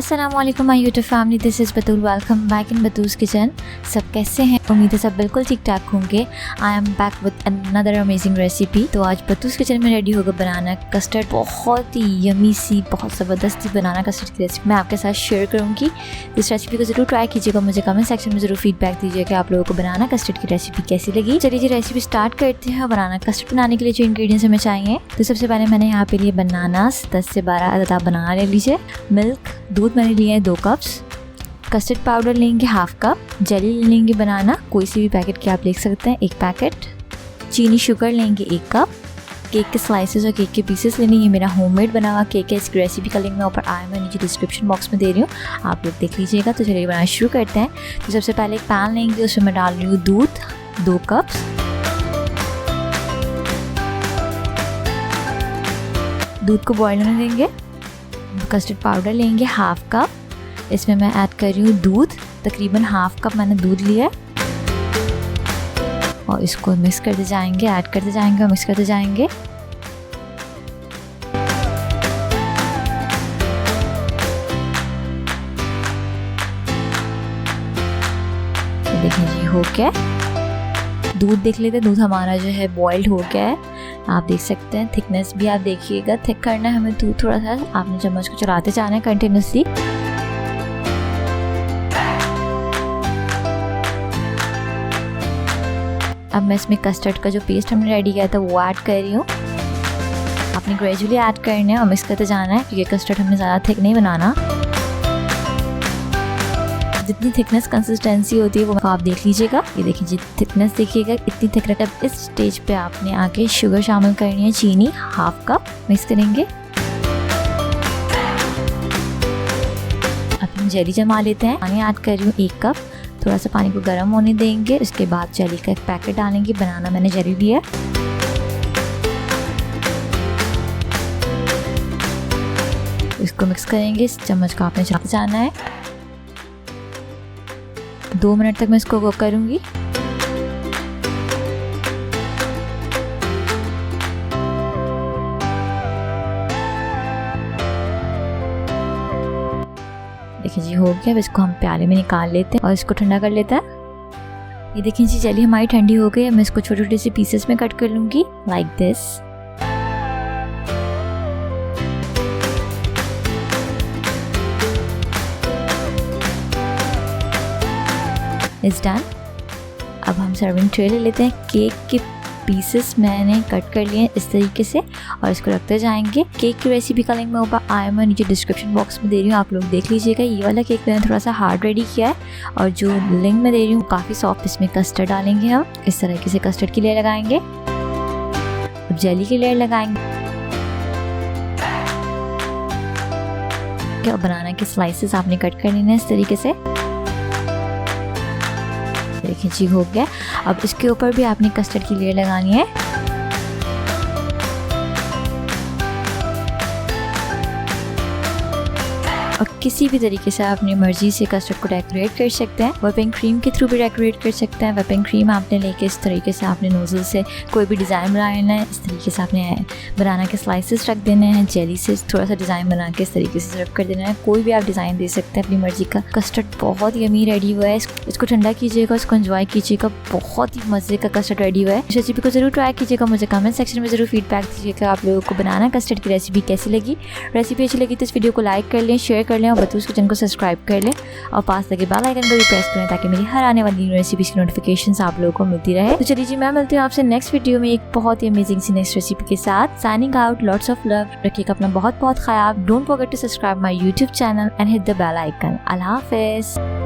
अस्सलाम वालेकुम my YouTube family, this is Batool. Welcome back in Batool's kitchen. सब कैसे हैं? उम्मीद है सब बिल्कुल ठीक ठाक होंगे। I am back with another amazing recipe. तो आज बतूल्स किचन में रेडी होगा बनाना कस्टर्ड। बहुत ही यमी सी, बहुत ज़बरदस्ती बनाना कस्टर्ड की रेसिपी मैं आपके साथ शेयर करूँगी। इस रेसिपी को ज़रूर ट्राई कीजिएगा। मुझे कमेंट सेक्शन में ज़रूर फीडबैक दीजिएगा कि आप लोगों को बनाना कस्टर्ड की रेसिपी कैसी लगी। चलिए जी रेसिपी स्टार्ट करते हैं। बनाना कस्टर्ड बनाने के लिए जो इंग्रेडिएंट्स हमें चाहिए, तो सबसे पहले मैंने यहाँ पे लिए बनानास 10 से 12 अदद आप बनाना ले लीजिए। मिल्क, दूध मैंने लिए हैं 2 कप्स। कस्टर्ड पाउडर लेंगे 1/2 कप। जेली लेंगे बनाना, कोई सी भी पैकेट की आप ले सकते हैं 1 पैकेट। चीनी शुगर लेंगे 1 कप। केक के स्लाइसेस और केक के पीसेस लेने। ये मेरा होममेड बना हुआ केक है। इसकी रेसिपी का लिंक मैं ऊपर मैं नीचे डिस्क्रिप्शन बॉक्स में दे रही हूँ, आप लोग देख लीजिएगा। तो चलिए बनाना शुरू करते हैं। तो सबसे पहले एक पैन लेंगे, उसमें मैं डाल रही हूँ दूध 2 कप्स। दूध को बॉयल होने देंगे। कस्टर्ड पाउडर लेंगे 1/2 कप। इसमें मैं ऐड कर रही हूँ दूध, तकरीबन 1/2 कप मैंने दूध लिया है। और इसको मिक्स करते जाएंगे, ऐड करते जाएंगे और मिक्स करते जाएंगे। तो देखिए जी हो गया। दूध देख लेते हैं, दूध हमारा जो है बॉइल्ड हो गया है। आप देख सकते हैं थिकनेस भी आप देखिएगा। थिक करना है हमें दूध थोड़ा सा। आपने चम्मच को चलाते जाना है कंटिन्यूसली। अब मैं इसमें कस्टर्ड का जो पेस्ट हमने रेडी किया था वो ऐड कर रही हूँ। आपने ग्रेजुअली ऐड करना है और मिक्स करते जाना है, क्योंकि कस्टर्ड हमने ज़्यादा थिक नहीं बनाना। जितनी थिकनेस कंसिस्टेंसी होती है वो आप देख लीजिएगा। ये देखिए जी थिकनेस देखिएगा, इतनी थिक रखकर इस स्टेज पे आपने आके शुगर शामिल करनी है। चीनी 1/2 कप मिक्स करेंगे। अब हम जेली जमा लेते हैं। पानी ऐड कर रही हूँ 1 कप। थोड़ा सा पानी को गर्म होने देंगे। उसके बाद जेली का एक पैकेट डालेंगे। बनाना मैंने जेली लिया। इसको मिक्स करेंगे। इस चम्मच को आपने चलाते जाना है। 2 मिनट तक मैं इसको कुक करूंगी। देखिए जी हो गया। अब इसको हम प्याले में निकाल लेते हैं और इसको ठंडा कर लेते हैं। ये देखिए जी जेली हमारी ठंडी हो गई है। मैं इसको छोटे छोटे से पीसेस में कट कर लूंगी लाइक दिस। It's done. अब हम सर्विंग ट्रे ले लेते हैं। केक के पीसेस मैंने कट कर लिए इस तरीके से और इसको रखते जाएंगे। केक की रेसिपी का लिंक मैं ऊपर मैं नीचे डिस्क्रिप्शन बॉक्स में दे रही हूँ, आप लोग देख लीजिएगा। ये वाला केक मैंने थोड़ा सा हार्ड रेडी किया है और जो लिंक मैं दे रही हूँ काफ़ी सॉफ्ट। इसमें कस्टर्ड डालेंगे हम। इस तरीके से कस्टर्ड की लेयर लगाएंगे। अब जेली की लेयर लगाएंगे और बनाना के स्लाइसेस आपने कट कर लेने इस तरीके से। देखिए जी हो गया। अब इसके ऊपर भी आपने कस्टर्ड की लेयर लगानी है। और किसी भी तरीके से आप अपनी मर्जी से कस्टर्ड को डेकोरेट कर सकते हैं। व्हिपिंग क्रीम के थ्रू भी डेकोरेट कर सकते हैं। व्हिपिंग क्रीम आपने लेके इस तरीके से आपने नोजल से कोई भी डिज़ाइन बनाना है। इस तरीके से आपने बनाना के स्लाइसेस रख देने हैं। जेली से थोड़ा सा डिज़ाइन बना के इस तरीके से सर्व कर देना है। कोई भी आप डिज़ाइन दे सकते हैं अपनी मर्जी का। कस्टर्ड बहुत यमी रेडी हुआ है। इसको ठंडा कीजिएगा, इसको एंजॉय कीजिएगा। बहुत ही मज़े का कस्टर्ड रेडी हुआ है। इस रेसिपी को ज़रूर ट्राई कीजिएगा। मुझे कमेंट सेक्शन में ज़रूर फीडबैक दीजिएगा आप लोगों को बनाना कस्टर्ड की रेसिपी कैसी लगी। रेसिपी अच्छी लगी तो इस वीडियो को लाइक कर लें, शेयर कर लें और बतूल्स किचन को सब्सक्राइब कर लें और पास लगे बेल आइकन को भी प्रेस करें ताकि मेरी हर आने वाली रेसिपीज की नोटिफिकेशंस आप लोगों को मिलती रहे। तो चलिए जी मैं मिलती हूँ आपसे नेक्स्ट वीडियो में एक बहुत ही अमेजिंग सी नेक्स्ट रेसिपी के साथ। Signing out. Lots of love. रखिएगा अपना बहुत बहुत ख्याल। Don't forget to subscribe my YouTube channel and hit the bell icon. अल्लाह हाफिज़।